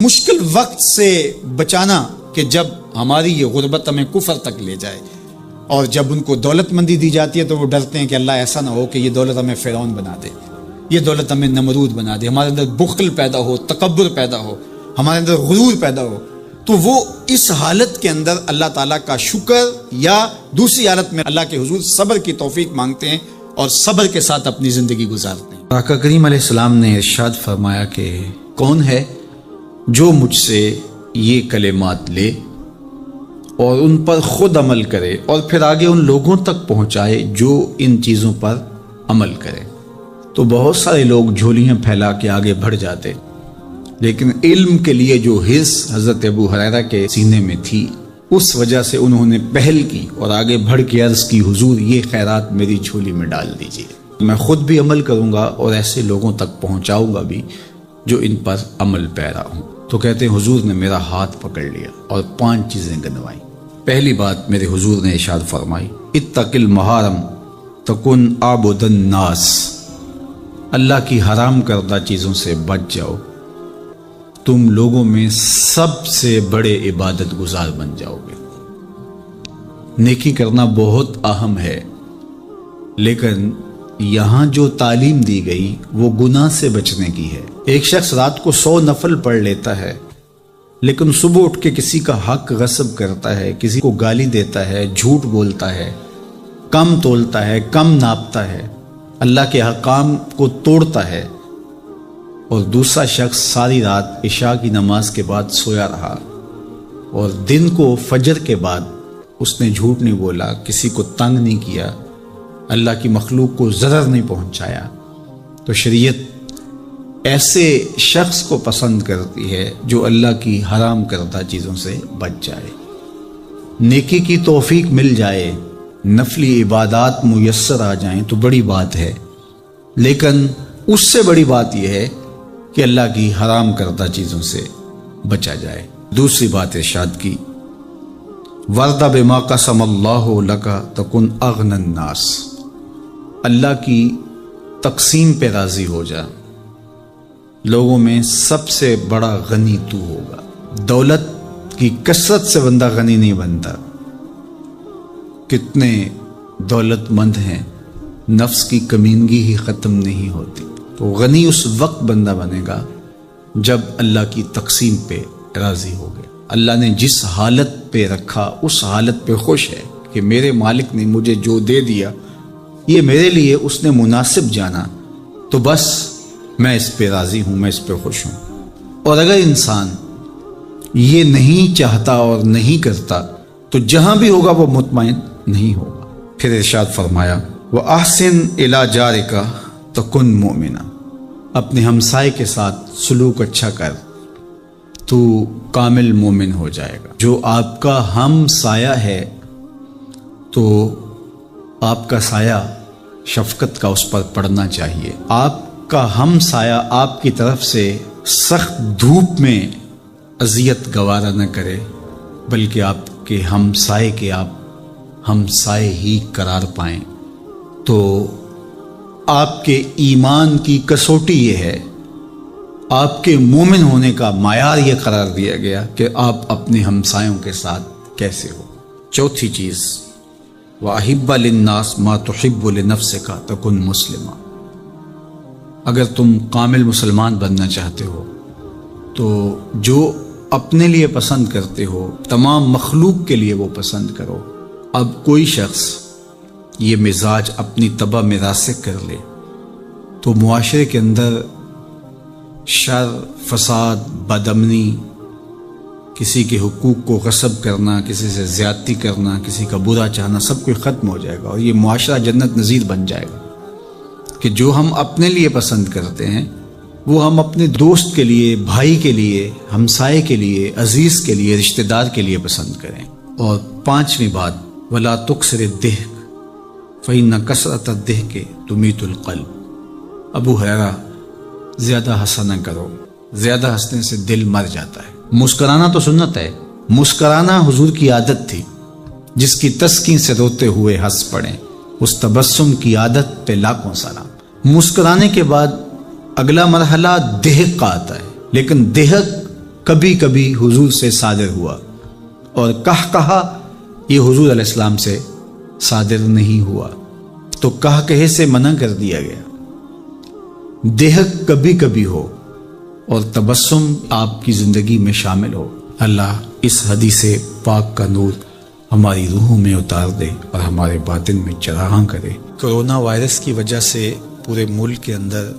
مشکل وقت سے بچانا کہ جب ہماری یہ غربت ہمیں کفر تک لے جائے، اور جب ان کو دولت مندی دی جاتی ہے تو وہ ڈرتے ہیں کہ اللہ ایسا نہ ہو کہ یہ دولت ہمیں فرعون بنا دے، یہ دولت ہمیں نمرود بنا دے، ہمارے اندر بخل پیدا ہو، تکبر پیدا ہو، ہمارے اندر غرور پیدا ہو، تو وہ اس حالت کے اندر اللہ تعالیٰ کا شکر یا دوسری حالت میں اللہ کے حضور صبر کی توفیق مانگتے ہیں اور صبر کے ساتھ اپنی زندگی گزارتے ہیں۔ آقا کریم علیہ السلام نے ارشاد فرمایا کہ کون ہے جو مجھ سے یہ کلمات لے اور ان پر خود عمل کرے اور پھر آگے ان لوگوں تک پہنچائے جو ان چیزوں پر عمل کرے۔ تو بہت سارے لوگ جھولیاں پھیلا کے آگے بڑھ جاتے، لیکن علم کے لیے جو حرص حضرت ابو ہریرہ کے سینے میں تھی اس وجہ سے انہوں نے پہل کی اور آگے بڑھ کے عرض کی، حضور یہ خیرات میری جھولی میں ڈال دیجیے، میں خود بھی عمل کروں گا اور ایسے لوگوں تک پہنچاؤں گا بھی جو ان پر عمل پیرا ہوں۔ تو کہتے ہیں حضور نے میرا ہاتھ پکڑ لیا اور 5 چیزیں گنوائیں۔ پہلی بات میرے حضور نے ارشاد فرمائی، اتق المحارم تکن عابد الناس، اللہ کی حرام کردہ چیزوں سے بچ جاؤ، تم لوگوں میں سب سے بڑے عبادت گزار بن جاؤ گے۔ نیکی کرنا بہت اہم ہے، لیکن یہاں جو تعلیم دی گئی وہ گناہ سے بچنے کی ہے۔ ایک شخص رات کو 100 نفل پڑھ لیتا ہے، لیکن صبح اٹھ کے کسی کا حق غصب کرتا ہے، کسی کو گالی دیتا ہے، جھوٹ بولتا ہے، کم تولتا ہے، کم ناپتا ہے، اللہ کے احکام کو توڑتا ہے، اور دوسرا شخص ساری رات عشاء کی نماز کے بعد سویا رہا اور دن کو فجر کے بعد اس نے جھوٹ نہیں بولا، کسی کو تنگ نہیں کیا، اللہ کی مخلوق کو ضرر نہیں پہنچایا، تو شریعت ایسے شخص کو پسند کرتی ہے جو اللہ کی حرام کردہ چیزوں سے بچ جائے، نیکی کی توفیق مل جائے، نفلی عبادات میسر آ جائیں تو بڑی بات ہے، لیکن اس سے بڑی بات یہ ہے کہ اللہ کی حرام کردہ چیزوں سے بچا جائے۔ دوسری بات ارشاد کی، وَرْضَ بِمَا قَسَمَ اللَّهُ لَكَ تَكُنْ أَغْنَى النَّاسِ، اللہ کی تقسیم پہ راضی ہو جا، لوگوں میں سب سے بڑا غنی تو ہوگا۔ دولت کی کثرت سے بندہ غنی نہیں بنتا، کتنے دولت مند ہیں، نفس کی کمینگی ہی ختم نہیں ہوتی۔ تو غنی اس وقت بندہ بنے گا جب اللہ کی تقسیم پہ راضی ہو گیا، اللہ نے جس حالت پہ رکھا اس حالت پہ خوش ہے کہ میرے مالک نے مجھے جو دے دیا یہ میرے لیے اس نے مناسب جانا، تو بس میں اس پہ راضی ہوں، میں اس پہ خوش ہوں۔ اور اگر انسان یہ نہیں چاہتا اور نہیں کرتا تو جہاں بھی ہوگا وہ مطمئن نہیں ہوگا۔ پھر ارشاد فرمایا، وَأَحْسِنْ إِلَىٰ جَارِكَ تَكُنْ مُؤْمِنًا، اپنے ہمسائے کے ساتھ سلوک اچھا کر تو کامل مومن ہو جائے گا۔ جو آپ کا ہم سایہ ہے تو آپ کا سایہ شفقت کا اس پر پڑنا چاہیے۔ آپ کا ہم سایہ آپ کی طرف سے سخت دھوپ میں اذیت گوارا نہ کرے، بلکہ آپ کے ہم سائے کے آپ ہم سائے ہی قرار پائیں، تو آپ کے ایمان کی کسوٹی یہ ہے، آپ کے مومن ہونے کا معیار یہ قرار دیا گیا کہ آپ اپنے ہمسایوں کے ساتھ کیسے ہو۔ چوتھی چیز، وَأَحِبَّ لِلنَّاسِ مَا تُحِبُّ لِنَفْسِكَ تَكُنْ مُسْلِمًا، اگر تم کامل مسلمان بننا چاہتے ہو تو جو اپنے لیے پسند کرتے ہو تمام مخلوق کے لیے وہ پسند کرو۔ اب کوئی شخص یہ مزاج اپنی طبع میں راسخ کر لے تو معاشرے کے اندر شر، فساد، بدامنی، کسی کے حقوق کو غصب کرنا، کسی سے زیادتی کرنا، کسی کا برا چاہنا، سب کچھ ختم ہو جائے گا اور یہ معاشرہ جنت نظیر بن جائے گا کہ جو ہم اپنے لیے پسند کرتے ہیں وہ ہم اپنے دوست کے لیے، بھائی کے لیے، ہمسائے کے لیے، عزیز کے لیے، رشتہ دار کے لیے پسند کریں۔ اور 5ویں بات، وَلَا تُكْثِرِ الضِّحْكَ فَإِنَّ كَثْرَةَ الضِّحْكِ تُمِيتُ الْقَلْبَ، ابو ہریرہ زیادہ ہنسا نہ کرو، زیادہ ہنسنے سے دل مر جاتا ہے۔ مسکرانا تو سنت ہے، مسکرانا حضور کی عادت تھی، جس کی تسکین سے روتے ہوئے ہنس پڑیں، اس تبسم کی عادت پہ لاکھوں سلام۔ مسکرانے کے بعد اگلا مرحلہ دہک کا آتا ہے، لیکن دہک کبھی کبھی حضور سے صادر ہوا، اور کہا یہ حضور علیہ السلام سے صادر نہیں ہوا، تو کہے سے منع کر دیا گیا۔ دہک کبھی کبھی ہو اور تبسم آپ کی زندگی میں شامل ہو۔ اللہ اس حدیث پاک کا نور ہماری روحوں میں اتار دے اور ہمارے باطن میں چراغاں کرے۔ کرونا وائرس کی وجہ سے پورے ملک کے اندر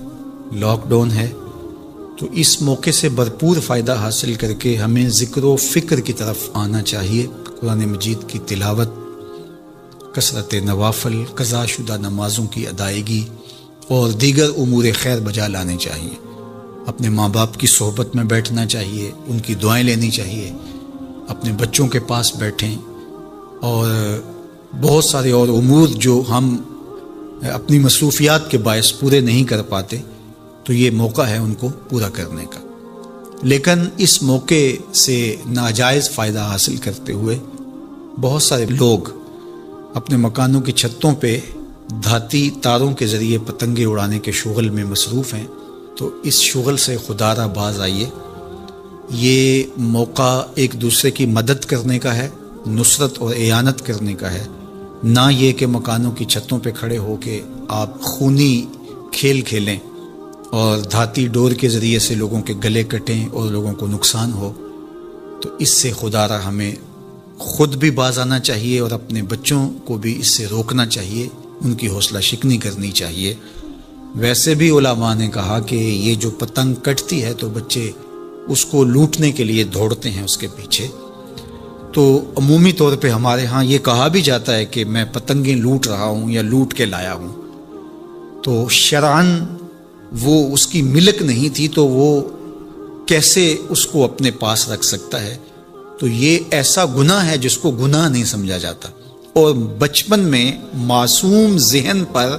لاک ڈاؤن ہے، تو اس موقع سے بھرپور فائدہ حاصل کر کے ہمیں ذکر و فکر کی طرف آنا چاہیے۔ قرآن مجید کی تلاوت، کثرت نوافل، قضا شدہ نمازوں کی ادائیگی اور دیگر امور خیر بجا لانے چاہیے۔ اپنے ماں باپ کی صحبت میں بیٹھنا چاہیے، ان کی دعائیں لینی چاہیے، اپنے بچوں کے پاس بیٹھیں، اور بہت سارے اور امور جو ہم اپنی مصروفیات کے باعث پورے نہیں کر پاتے، تو یہ موقع ہے ان کو پورا کرنے کا۔ لیکن اس موقع سے ناجائز فائدہ حاصل کرتے ہوئے بہت سارے لوگ اپنے مکانوں کی چھتوں پہ دھاتی تاروں کے ذریعے پتنگیں اڑانے کے شغل میں مصروف ہیں، تو اس شغل سے خدا را باز آئیے۔ یہ موقع ایک دوسرے کی مدد کرنے کا ہے، نصرت اور اعانت کرنے کا ہے، نہ یہ کہ مکانوں کی چھتوں پہ کھڑے ہو کے آپ خونی کھیل کھیلیں اور دھاتی ڈور کے ذریعے سے لوگوں کے گلے کٹیں اور لوگوں کو نقصان ہو۔ تو اس سے خدا را ہمیں خود بھی باز آنا چاہیے اور اپنے بچوں کو بھی اس سے روکنا چاہیے، ان کی حوصلہ شکنی کرنی چاہیے۔ ویسے بھی علماء نے کہا کہ یہ جو پتنگ کٹتی ہے تو بچے اس کو لوٹنے کے لیے دوڑتے ہیں اس کے پیچھے، تو عمومی طور پہ ہمارے ہاں یہ کہا بھی جاتا ہے کہ میں پتنگیں لوٹ رہا ہوں یا لوٹ کے لایا ہوں، تو شرعاً وہ اس کی ملک نہیں تھی، تو وہ کیسے اس کو اپنے پاس رکھ سکتا ہے؟ تو یہ ایسا گناہ ہے جس کو گناہ نہیں سمجھا جاتا، اور بچپن میں معصوم ذہن پر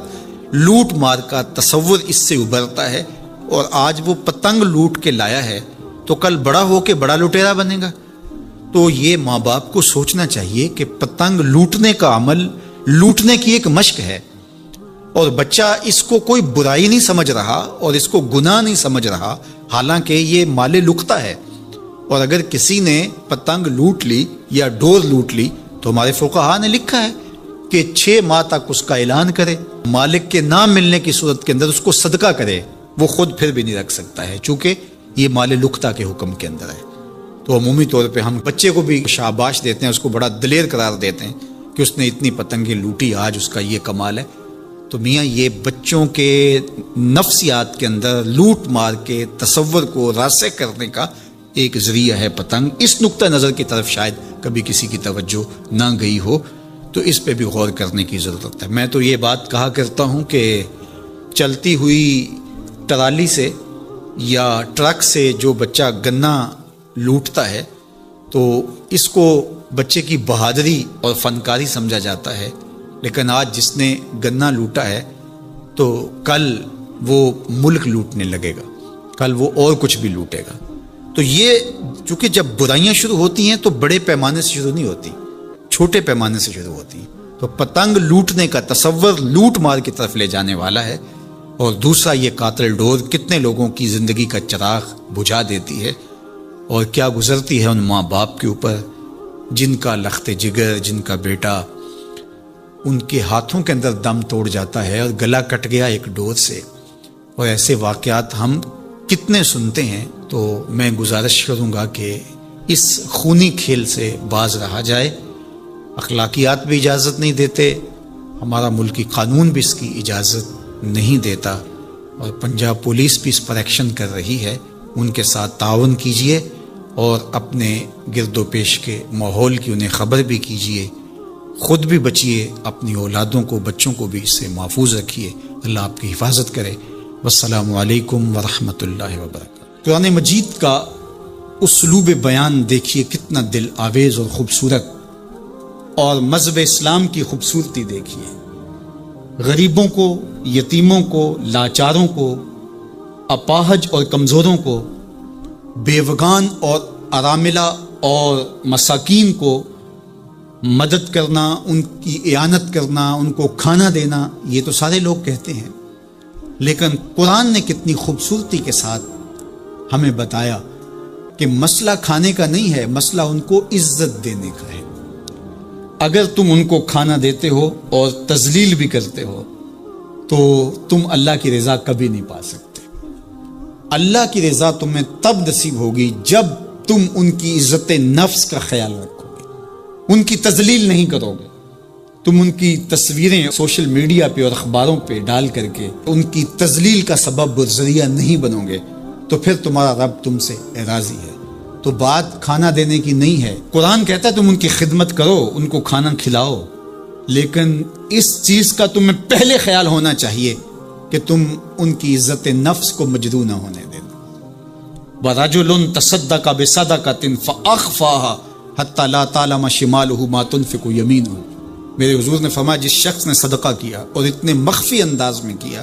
لوٹ مار کا تصور اس سے ابھرتا ہے، اور آج وہ پتنگ لوٹ کے لایا ہے تو کل بڑا ہو کے بڑا لٹیرا بنے گا۔ تو یہ ماں باپ کو سوچنا چاہیے کہ پتنگ لوٹنے کا عمل لوٹنے کی ایک مشق ہے، اور بچہ اس کو کوئی برائی نہیں سمجھ رہا اور اس کو گناہ نہیں سمجھ رہا، حالانکہ یہ مال لقطہ ہے۔ اور اگر کسی نے پتنگ لوٹ لی یا ڈور لوٹ لی تو ہمارے فقہا نے لکھا ہے کہ 6 ماہ تک اس کا اعلان کرے، مالک کے نہ ملنے کی صورت کے اندر اس کو صدقہ کرے، وہ خود پھر بھی نہیں رکھ سکتا ہے، چونکہ یہ مال لقطہ کے حکم کے اندر ہے۔ تو عمومی طور پہ ہم بچے کو بھی شاباش دیتے ہیں، اس کو بڑا دلیر قرار دیتے ہیں کہ اس نے اتنی پتنگیں لوٹی، آج اس کا یہ کمال ہے۔ تو میاں یہ بچوں کے نفسیات کے اندر لوٹ مار کے تصور کو راسخ کرنے کا ایک ذریعہ ہے پتنگ۔ اس نقطہ نظر کی طرف شاید کبھی کسی کی توجہ نہ گئی ہو، تو اس پہ بھی غور کرنے کی ضرورت ہے۔ میں تو یہ بات کہا کرتا ہوں کہ چلتی ہوئی ٹرالی سے یا ٹرک سے جو بچہ گنا لوٹتا ہے تو اس کو بچے کی بہادری اور فنکاری سمجھا جاتا ہے، لیکن آج جس نے گنا لوٹا ہے تو کل وہ ملک لوٹنے لگے گا، کل وہ اور کچھ بھی لوٹے گا۔ تو یہ چونکہ جب برائیاں شروع ہوتی ہیں تو بڑے پیمانے سے شروع نہیں ہوتی، چھوٹے پیمانے سے شروع ہوتی ہیں۔ تو پتنگ لوٹنے کا تصور لوٹ مار کی طرف لے جانے والا ہے، اور دوسرا یہ قاتل ڈور کتنے لوگوں کی زندگی کا چراغ بجھا دیتی ہے، اور کیا گزرتی ہے ان ماں باپ کے اوپر جن کا لخت جگر، جن کا بیٹا ان کے ہاتھوں کے اندر دم توڑ جاتا ہے اور گلا کٹ گیا ایک ڈور سے۔ اور ایسے واقعات ہم کتنے سنتے ہیں۔ تو میں گزارش کروں گا کہ اس خونی کھیل سے باز رہا جائے۔ اخلاقیات بھی اجازت نہیں دیتے، ہمارا ملکی قانون بھی اس کی اجازت نہیں دیتا، اور پنجاب پولیس بھی اس پر ایکشن کر رہی ہے۔ ان کے ساتھ تعاون کیجئے اور اپنے گرد و پیش کے ماحول کی انہیں خبر بھی کیجئے، خود بھی بچیے، اپنی اولادوں کو، بچوں کو بھی اس سے محفوظ رکھیے۔ اللہ آپ کی حفاظت کرے۔ والسلام علیکم ورحمۃ اللہ وبرکاتہ۔ قرآن مجید کا اسلوب بیان دیکھیے کتنا دل آویز اور خوبصورت، اور مذہب اسلام کی خوبصورتی دیکھیے۔ غریبوں کو، یتیموں کو، لاچاروں کو، اپاہج اور کمزوروں کو، بیوگان اور اراملہ اور مساکین کو مدد کرنا، ان کی اعانت کرنا، ان کو کھانا دینا، یہ تو سارے لوگ کہتے ہیں، لیکن قرآن نے کتنی خوبصورتی کے ساتھ ہمیں بتایا کہ مسئلہ کھانے کا نہیں ہے، مسئلہ ان کو عزت دینے کا ہے۔ اگر تم ان کو کھانا دیتے ہو اور تذلیل بھی کرتے ہو تو تم اللہ کی رضا کبھی نہیں پا سکتے۔ اللہ کی رضا تمہیں تب نصیب ہوگی جب تم ان کی عزت نفس کا خیال رکھو گے، ان کی تذلیل نہیں کرو گے، تم ان کی تصویریں سوشل میڈیا پہ اور اخباروں پہ ڈال کر کے ان کی تذلیل کا سبب و ذریعہ نہیں بنو گے، تو پھر تمہارا رب تم سے راضی ہے۔ تو بات کھانا دینے کی نہیں ہے، قرآن کہتا ہے تم ان کی خدمت کرو، ان کو کھانا کھلاؤ، لیکن اس چیز کا تمہیں پہلے خیال ہونا چاہیے کہ تم ان کی عزت نفس کو مجروح نہ ہونے دینا۔ وَرَجُلٌ تَصَدَّقَ بِصَدَقَةٍ فَأَخْفَاهَا حَتَّى لَا تَعْلَمَ شِمَالُهُ مَا تُنْفِقُ يَمِينُهُ۔ میرے حضور نے فرمایا جس شخص نے صدقہ کیا اور اتنے مخفی انداز میں کیا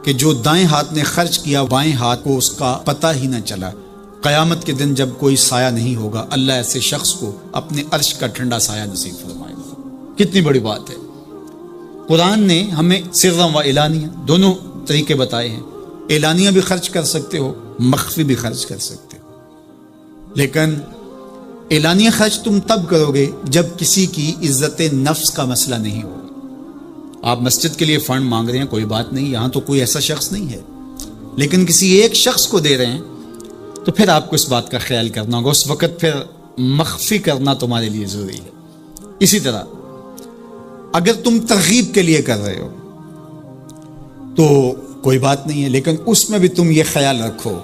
کہ جو دائیں ہاتھ نے خرچ کیا بائیں ہاتھ کو اس کا پتہ ہی نہ چلا، قیامت کے دن جب کوئی سایہ نہیں ہوگا اللہ ایسے شخص کو اپنے عرش کا ٹھنڈا سایہ نصیب فرمائے گا۔ کتنی بڑی بات ہے۔ قرآن نے ہمیں سرًا و اعلانیہ دونوں طریقے بتائے ہیں، اعلانیہ بھی خرچ کر سکتے ہو، مخفی بھی خرچ کر سکتے ہو، لیکن اعلانیہ خرچ تم تب کرو گے جب کسی کی عزت نفس کا مسئلہ نہیں ہو۔ آپ مسجد کے لیے فنڈ مانگ رہے ہیں، کوئی بات نہیں، یہاں تو کوئی ایسا شخص نہیں ہے، لیکن کسی ایک شخص کو دے رہے ہیں تو پھر آپ کو اس بات کا خیال کرنا ہوگا، اس وقت پھر مخفی کرنا تمہارے لیے ضروری ہے۔ اسی طرح اگر تم ترغیب کے لیے کر رہے ہو تو کوئی بات نہیں ہے، لیکن اس میں بھی تم یہ خیال رکھو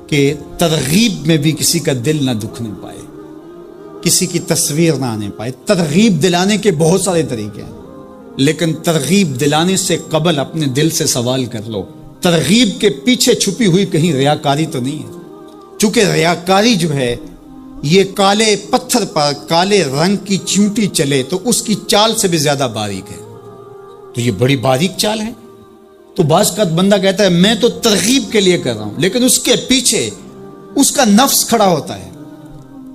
کہ ترغیب میں بھی کسی کا دل نہ دکھنے پائے، کسی کی تصویر نہ آنے پائے۔ ترغیب دلانے کے بہت سارے طریقے ہیں، لیکن ترغیب دلانے سے قبل اپنے دل سے سوال کر لو، ترغیب کے پیچھے چھپی ہوئی کہیں ریاکاری تو نہیں ہے؟ چونکہ ریاکاری جو ہے یہ کالے پتھر پر کالے رنگ کی چیونٹی چلے تو اس کی چال سے بھی زیادہ باریک ہے، تو یہ بڑی باریک چال ہے۔ تو بعض کا بندہ کہتا ہے میں تو ترغیب کے لیے کر رہا ہوں، لیکن اس کے پیچھے اس کا نفس کھڑا ہوتا ہے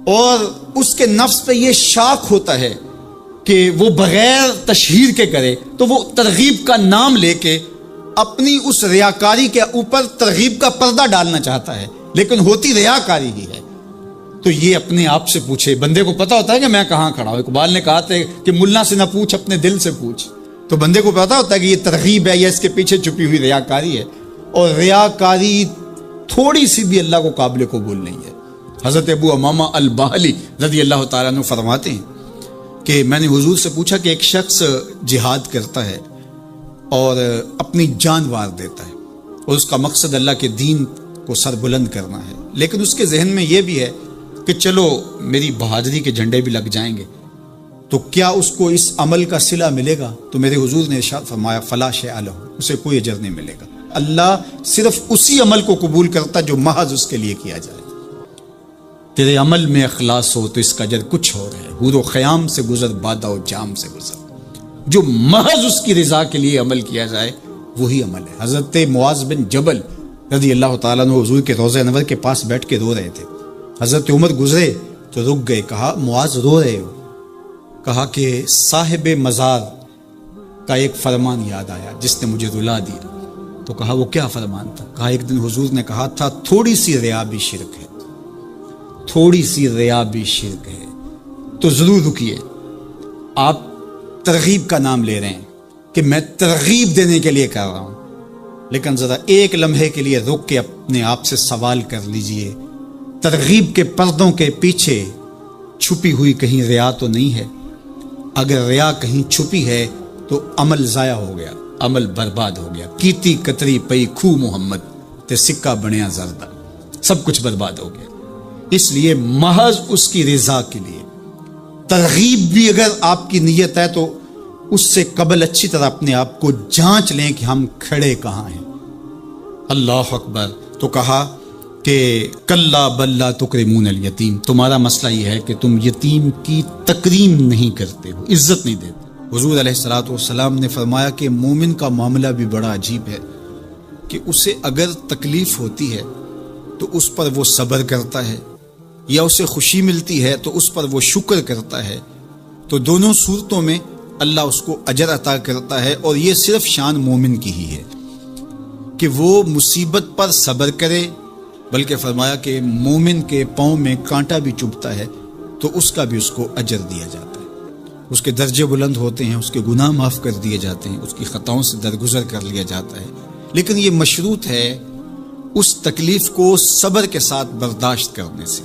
اور اس کے نفس پہ یہ شاک ہوتا ہے کہ وہ بغیر تشہیر کے کرے، تو وہ ترغیب کا نام لے کے اپنی اس ریاکاری کے اوپر ترغیب کا پردہ ڈالنا چاہتا ہے، لیکن ہوتی ریاکاری ہی ہے۔ تو یہ اپنے آپ سے پوچھے، بندے کو پتا ہوتا ہے کہ میں کہاں کھڑا ہوں۔ اقبال نے کہا تھا کہ ملا سے نہ پوچھ اپنے دل سے پوچھ، تو بندے کو پتا ہوتا ہے کہ یہ ترغیب ہے یا اس کے پیچھے چھپی ہوئی ریاکاری ہے، اور ریاکاری تھوڑی سی بھی اللہ کو قابل قبول نہیں ہے۔ حضرت ابو امامہ الباہلی رضی اللہ تعالیٰ عنہ فرماتے ہیں کہ میں نے حضور سے پوچھا کہ ایک شخص جہاد کرتا ہے اور اپنی جان وار دیتا ہے اور اس کا مقصد اللہ کے دین کو سر بلند کرنا ہے، لیکن اس کے ذہن میں یہ بھی ہے کہ چلو میری بہادری کے جھنڈے بھی لگ جائیں گے، تو کیا اس کو اس عمل کا صلہ ملے گا؟ تو میرے حضور نے ارشاد فرمایا فلا شیء لہ، اسے کوئی اجر نہیں ملے گا۔ اللہ صرف اسی عمل کو قبول کرتا جو محض اس کے لیے کیا جائے۔ تیرے عمل میں اخلاص ہو تو اس کا اجر کچھ اور ہے، حور و خیام سے گزر بادہ و جام سے گزر، جو محض اس کی رضا کے لیے عمل کیا جائے وہی عمل ہے۔ حضرت معاذ بن جبل رضی اللہ تعالیٰ عنہ حضور کے روضہ انور کے پاس بیٹھ کے رو رہے تھے، حضرت عمر گزرے تو رک گئے، کہا معاذ رو رہے ہو؟ کہا کہ صاحب مزار کا ایک فرمان یاد آیا جس نے مجھے رلا دی۔ تو کہا وہ کیا فرمان تھا؟ کہا ایک دن حضور نے کہا تھا تھوڑی سی ریا بھی شرک ہے، تھوڑی سی ریا بھی شرک ہے۔ تو ضرور رکیے، آپ ترغیب کا نام لے رہے ہیں کہ میں ترغیب دینے کے لیے کر رہا ہوں، لیکن ذرا ایک لمحے کے لیے رک کے اپنے آپ سے سوال کر لیجئے، ترغیب کے پردوں کے پیچھے چھپی ہوئی کہیں ریا تو نہیں ہے؟ اگر ریا کہیں چھپی ہے تو عمل ضائع ہو گیا، عمل برباد ہو گیا۔ کیتی کتری پئی کھو محمد تے سکہ بنیا زردہ، سب کچھ برباد ہو گیا۔ اس لیے محض اس کی رضا کے لیے ترغیب بھی اگر آپ کی نیت ہے تو اس سے قبل اچھی طرح اپنے آپ کو جانچ لیں کہ ہم کھڑے کہاں ہیں۔ اللہ اکبر۔ تو کہا کہ کلا بل لا تکرمون الیتیم، تمہارا مسئلہ یہ ہے کہ تم یتیم کی تکریم نہیں کرتے ہو، عزت نہیں دیتے۔ حضور علیہ الصلوۃ والسلام نے فرمایا کہ مومن کا معاملہ بھی بڑا عجیب ہے کہ اسے اگر تکلیف ہوتی ہے تو اس پر وہ صبر کرتا ہے، یا اسے خوشی ملتی ہے تو اس پر وہ شکر کرتا ہے، تو دونوں صورتوں میں اللہ اس کو اجر عطا کرتا ہے۔ اور یہ صرف شان مومن کی ہی ہے کہ وہ مصیبت پر صبر کرے بلکہ فرمایا کہ مومن کے پاؤں میں کانٹا بھی چبھتا ہے تو اس کا بھی اس کو اجر دیا جاتا ہے، اس کے درجے بلند ہوتے ہیں، اس کے گناہ معاف کر دیے جاتے ہیں، اس کی خطاؤں سے درگزر کر لیا جاتا ہے، لیکن یہ مشروط ہے اس تکلیف کو صبر کے ساتھ برداشت کرنے سے۔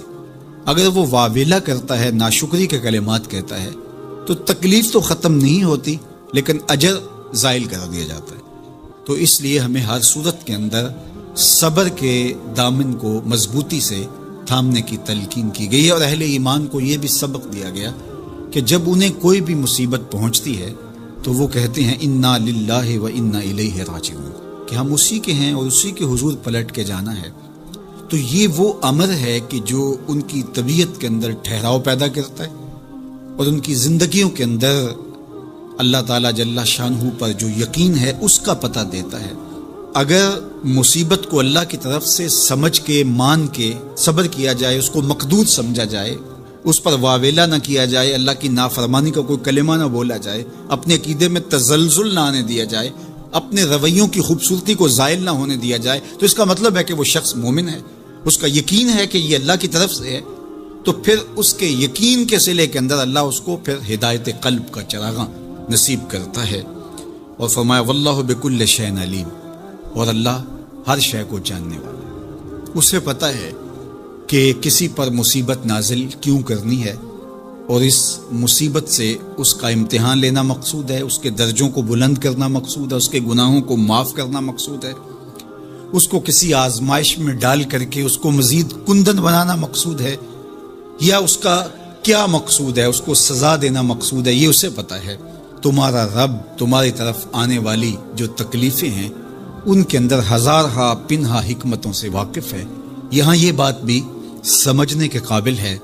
اگر وہ واویلا کرتا ہے، ناشکری کے کلمات کہتا ہے، تو تکلیف تو ختم نہیں ہوتی لیکن اجر زائل کر دیا جاتا ہے۔ تو اس لیے ہمیں ہر صورت کے اندر صبر کے دامن کو مضبوطی سے تھامنے کی تلقین کی گئی ہے، اور اہل ایمان کو یہ بھی سبق دیا گیا کہ جب انہیں کوئی بھی مصیبت پہنچتی ہے تو وہ کہتے ہیں انا للہ و انا الیہ راجعون، کہ ہم اسی کے ہیں اور اسی کے حضور پلٹ کے جانا ہے۔ تو یہ وہ امر ہے کہ جو ان کی طبیعت کے اندر ٹھہراؤ پیدا کرتا ہے اور ان کی زندگیوں کے اندر اللہ تعالیٰ جل شانہ پر جو یقین ہے اس کا پتہ دیتا ہے۔ اگر مصیبت کو اللہ کی طرف سے سمجھ کے، مان کے صبر کیا جائے، اس کو مقدور سمجھا جائے، اس پر واویلا نہ کیا جائے، اللہ کی نافرمانی کا کوئی کلمہ نہ بولا جائے، اپنے عقیدے میں تزلزل نہ آنے دیا جائے، اپنے رویوں کی خوبصورتی کو زائل نہ ہونے دیا جائے، تو اس کا مطلب ہے کہ وہ شخص مومن ہے، اس کا یقین ہے کہ یہ اللہ کی طرف سے ہے، تو پھر اس کے یقین کے صلے کے اندر اللہ اس کو پھر ہدایت قلب کا چراغاں نصیب کرتا ہے۔ اور فرمایا واللہ بکل شیء علیم، اور اللہ ہر شے کو جاننے والا ہے، اسے پتہ ہے کہ کسی پر مصیبت نازل کیوں کرنی ہے، اور اس مصیبت سے اس کا امتحان لینا مقصود ہے، اس کے درجوں کو بلند کرنا مقصود ہے، اس کے گناہوں کو معاف کرنا مقصود ہے، اس کو کسی آزمائش میں ڈال کر کے اس کو مزید کندن بنانا مقصود ہے، یا اس کا کیا مقصود ہے، اس کو سزا دینا مقصود ہے، یہ اسے پتہ ہے۔ تمہارا رب تمہاری طرف آنے والی جو تکلیفیں ہیں ان کے اندر ہزارہا پنہا حکمتوں سے واقف ہے۔ یہاں یہ بات بھی سمجھنے کے قابل ہے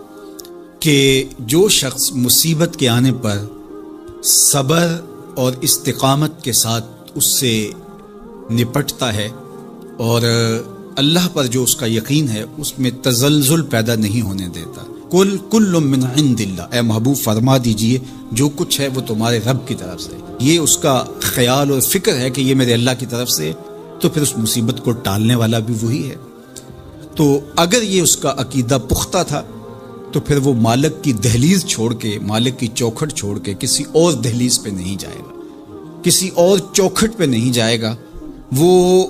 کہ جو شخص مصیبت کے آنے پر صبر اور استقامت کے ساتھ اس سے نپٹتا ہے اور اللہ پر جو اس کا یقین ہے اس میں تزلزل پیدا نہیں ہونے دیتا، کل من عند اللہ، اے محبوب فرما دیجئے جو کچھ ہے وہ تمہارے رب کی طرف سے، یہ اس کا خیال اور فکر ہے کہ یہ میرے اللہ کی طرف سے، تو پھر اس مصیبت کو ٹالنے والا بھی وہی ہے۔ تو اگر یہ اس کا عقیدہ پختہ تھا تو پھر وہ مالک کی دہلیز چھوڑ کے، مالک کی چوکھٹ چھوڑ کے کسی اور دہلیز پہ نہیں جائے گا، کسی اور چوکھٹ پہ نہیں جائے گا، وہ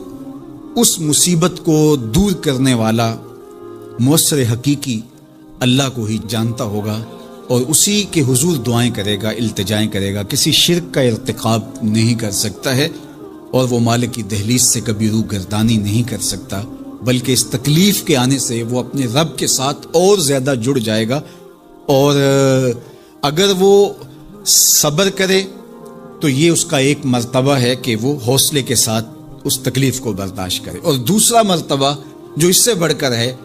اس مصیبت کو دور کرنے والا مؤثر حقیقی اللہ کو ہی جانتا ہوگا اور اسی کے حضور دعائیں کرے گا، التجائیں کرے گا، کسی شرک کا ارتکاب نہیں کر سکتا ہے، اور وہ مالک کی دہلیز سے کبھی روح گردانی نہیں کر سکتا، بلکہ اس تکلیف کے آنے سے وہ اپنے رب کے ساتھ اور زیادہ جڑ جائے گا، اور اگر وہ صبر کرے تو یہ اس کا ایک مرتبہ ہے کہ وہ حوصلے کے ساتھ اس تکلیف کو برداشت کرے، اور دوسرا مرتبہ جو اس سے بڑھ کر ہے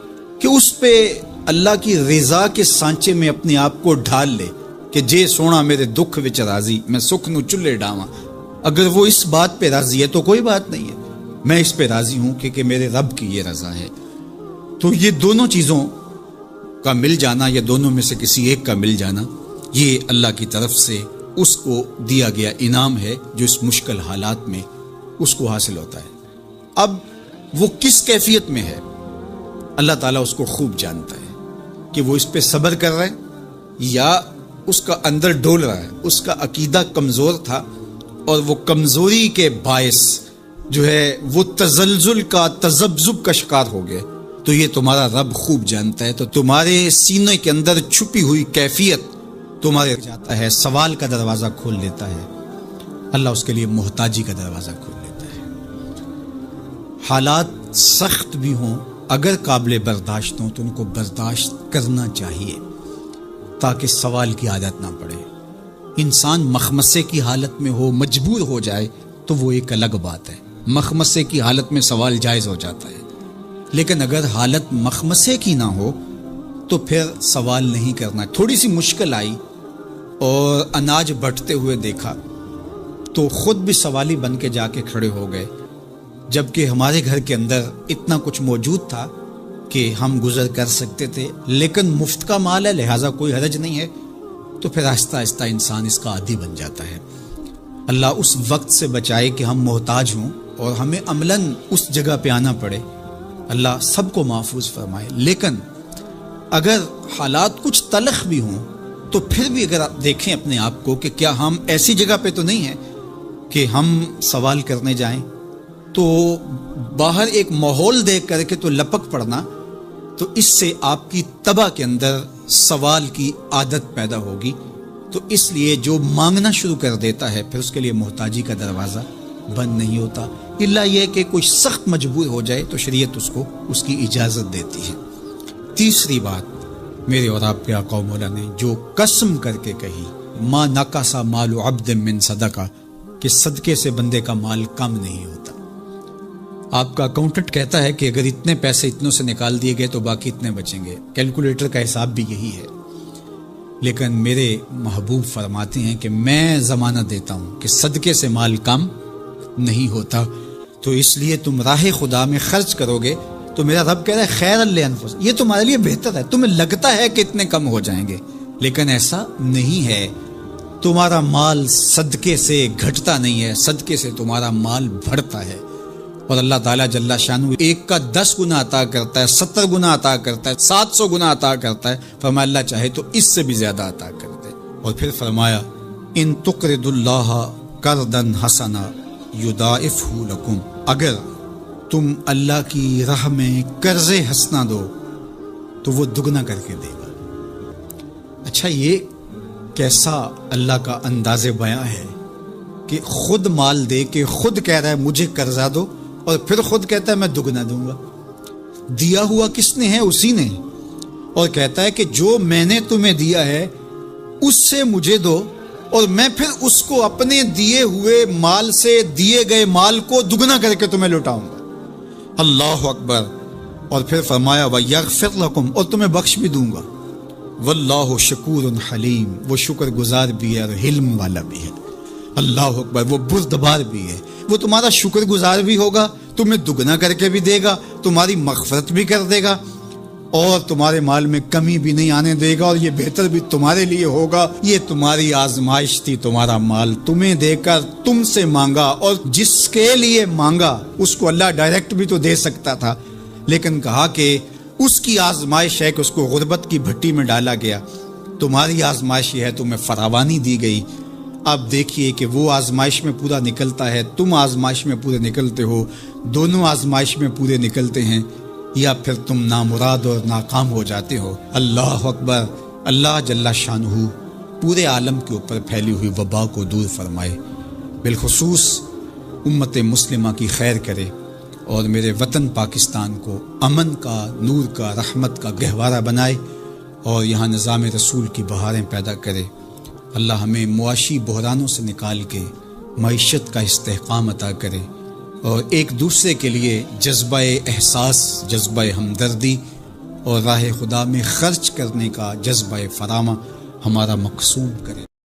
کہ اس پہ اللہ کی رضا کے سانچے میں اپنے آپ کو ڈھال لے کہ جے سونا میرے دکھ وچ راضی، میں سکھ نو چلے ڈاواں۔ اگر وہ اس بات پہ راضی ہے تو کوئی بات نہیں ہے، میں اس پہ راضی ہوں کہ میرے رب کی یہ رضا ہے۔ تو یہ دونوں چیزوں کا مل جانا، یا دونوں میں سے کسی ایک کا مل جانا، یہ اللہ کی طرف سے اس کو دیا گیا انعام ہے جو اس مشکل حالات میں اس کو حاصل ہوتا ہے۔ اب وہ کس کیفیت میں ہے اللہ تعالیٰ اس کو خوب جانتا ہے، کہ وہ اس پہ صبر کر رہا ہے یا اس کا اندر ڈول رہا ہے، اس کا عقیدہ کمزور تھا اور وہ کمزوری کے باعث جو ہے وہ تزلزل کا، تذبذب کا شکار ہو گئے، تو یہ تمہارا رب خوب جانتا ہے۔ تو تمہارے سینے کے اندر چھپی ہوئی کیفیت تمہارے جاتا ہے، سوال کا دروازہ کھول دیتا ہے، اللہ اس کے لیے محتاجی کا دروازہ کھول دیتا ہے۔ حالات سخت بھی ہوں، اگر قابل برداشت ہوں تو ان کو برداشت کرنا چاہیے تاکہ سوال کی عادت نہ پڑے۔ انسان مخمسے کی حالت میں ہو، مجبور ہو جائے تو وہ ایک الگ بات ہے، مخمسے کی حالت میں سوال جائز ہو جاتا ہے، لیکن اگر حالت مخمسے کی نہ ہو تو پھر سوال نہیں کرنا۔ تھوڑی سی مشکل آئی اور اناج بٹتے ہوئے دیکھا تو خود بھی سوالی بن کے جا کے کھڑے ہو گئے، جبکہ ہمارے گھر کے اندر اتنا کچھ موجود تھا کہ ہم گزر کر سکتے تھے، لیکن مفت کا مال ہے لہٰذا کوئی حرج نہیں ہے، تو پھر آہستہ آہستہ انسان اس کا عادی بن جاتا ہے۔ اللہ اس وقت سے بچائے کہ ہم محتاج ہوں اور ہمیں عملاً اس جگہ پہ آنا پڑے اللہ سب کو محفوظ فرمائے. لیکن اگر حالات کچھ تلخ بھی ہوں تو پھر بھی اگر آپ دیکھیں اپنے آپ کو کہ کیا ہم ایسی جگہ پہ تو نہیں ہیں کہ ہم سوال کرنے جائیں, تو باہر ایک ماحول دیکھ کر کے تو لپک پڑنا, تو اس سے آپ کی طبع کے اندر سوال کی عادت پیدا ہوگی. تو اس لیے جو مانگنا شروع کر دیتا ہے پھر اس کے لیے محتاجی کا دروازہ بند نہیں ہوتا, الا یہ کہ کوئی سخت مجبور ہو جائے تو شریعت اس کو اس کی اجازت دیتی ہے. تیسری بات میرے اور آپ کے آقا و مولا نے جو قسم کر کے کہی, ما نقص مال عبد من صدقہ, کہ صدقے سے بندے کا مال کم نہیں ہوتا. آپ کا اکاؤنٹنٹ کہتا ہے کہ اگر اتنے پیسے اتنوں سے نکال دیے گئے تو باقی اتنے بچیں گے, کیلکولیٹر کا حساب بھی یہی ہے. لیکن میرے محبوب فرماتے ہیں کہ میں ضمانت دیتا ہوں کہ صدقے سے مال کم نہیں ہوتا. تو اس لیے تم راہ خدا میں خرچ کرو گے تو میرا رب کہہ رہا ہے خیر لانفسکم, یہ تمہارے لیے بہتر ہے. تمہیں لگتا ہے کہ اتنے کم ہو جائیں گے, لیکن ایسا نہیں ہے. تمہارا مال صدقے سے گھٹتا نہیں ہے, صدقے سے تمہارا مال بڑھتا ہے. اور اللہ تعالیٰ جل شانہ ایک کا 10 گنا عطا کرتا ہے, 70 گنا عطا کرتا ہے, 700 گنا عطا کرتا ہے. فرمایا اللہ چاہے تو اس سے بھی زیادہ عطا کر دے. اور پھر فرمایا ان تقرضوا اللہ قرضا حسنا یضاعفہ لکم, اگر تم اللہ کی راہ میں قرض حسنا دو تو وہ دگنا کر کے دے گا. اچھا, یہ کیسا اللہ کا انداز بیاں ہے کہ خود مال دے کے خود کہہ رہا ہے مجھے قرضہ دو, اور پھر خود کہتا ہے میں دگنا دوں گا. دیا ہوا کس نے ہے؟ اسی نے. اور کہتا ہے کہ جو میں نے تمہیں دیا ہے اس سے مجھے دو, اور میں پھر اس کو اپنے دیے ہوئے مال سے دیے گئے مال کو دگنا کر کے تمہیں لوٹاؤں گا. اللہ اکبر. اور پھر فرمایا وَيَغْفِرْ لَكُمْ, اور تمہیں بخش بھی دوں گا. واللہ شکور حلیم, وہ شکر گزار بھی ہے اور حلم والا بھی ہے. اللہ اکبر. وہ بردبار بھی ہے, وہ تمہارا شکر گزار بھی ہوگا, تمہیں دگنا کر کے بھی دے گا, تمہاری مغفرت بھی کر دے گا, اور تمہارے مال میں کمی بھی نہیں آنے دے گا, اور یہ بہتر بھی تمہارے لیے ہوگا. یہ تمہاری آزمائش تھی, تمہارا مال تمہیں دے کر تم سے مانگا, اور جس کے لیے مانگا اس کو اللہ ڈائریکٹ بھی تو دے سکتا تھا, لیکن کہا کہ اس کی آزمائش ہے کہ اس کو غربت کی بھٹی میں ڈالا گیا. تمہاری آزمائش یہ ہے, تمہیں فراوانی دی گئی. اب دیکھیے کہ وہ آزمائش میں پورا نکلتا ہے, تم آزمائش میں پورے نکلتے ہو, دونوں آزمائش میں پورے نکلتے ہیں, یا پھر تم نامراد اور ناکام ہو جاتے ہو. اللہ اکبر. اللہ جل شانہ پورے عالم کے اوپر پھیلی ہوئی وبا کو دور فرمائے, بالخصوص امت مسلمہ کی خیر کرے, اور میرے وطن پاکستان کو امن کا, نور کا, رحمت کا گہوارہ بنائے, اور یہاں نظام رسول کی بہاریں پیدا کرے. اللہ ہمیں معاشی بحرانوں سے نکال کے معیشت کا استحکام عطا کرے, اور ایک دوسرے کے لیے جذبہ احساس, جذبہ ہمدردی اور راہ خدا میں خرچ کرنے کا جذبہ فراواں ہمارا مقصود کرے.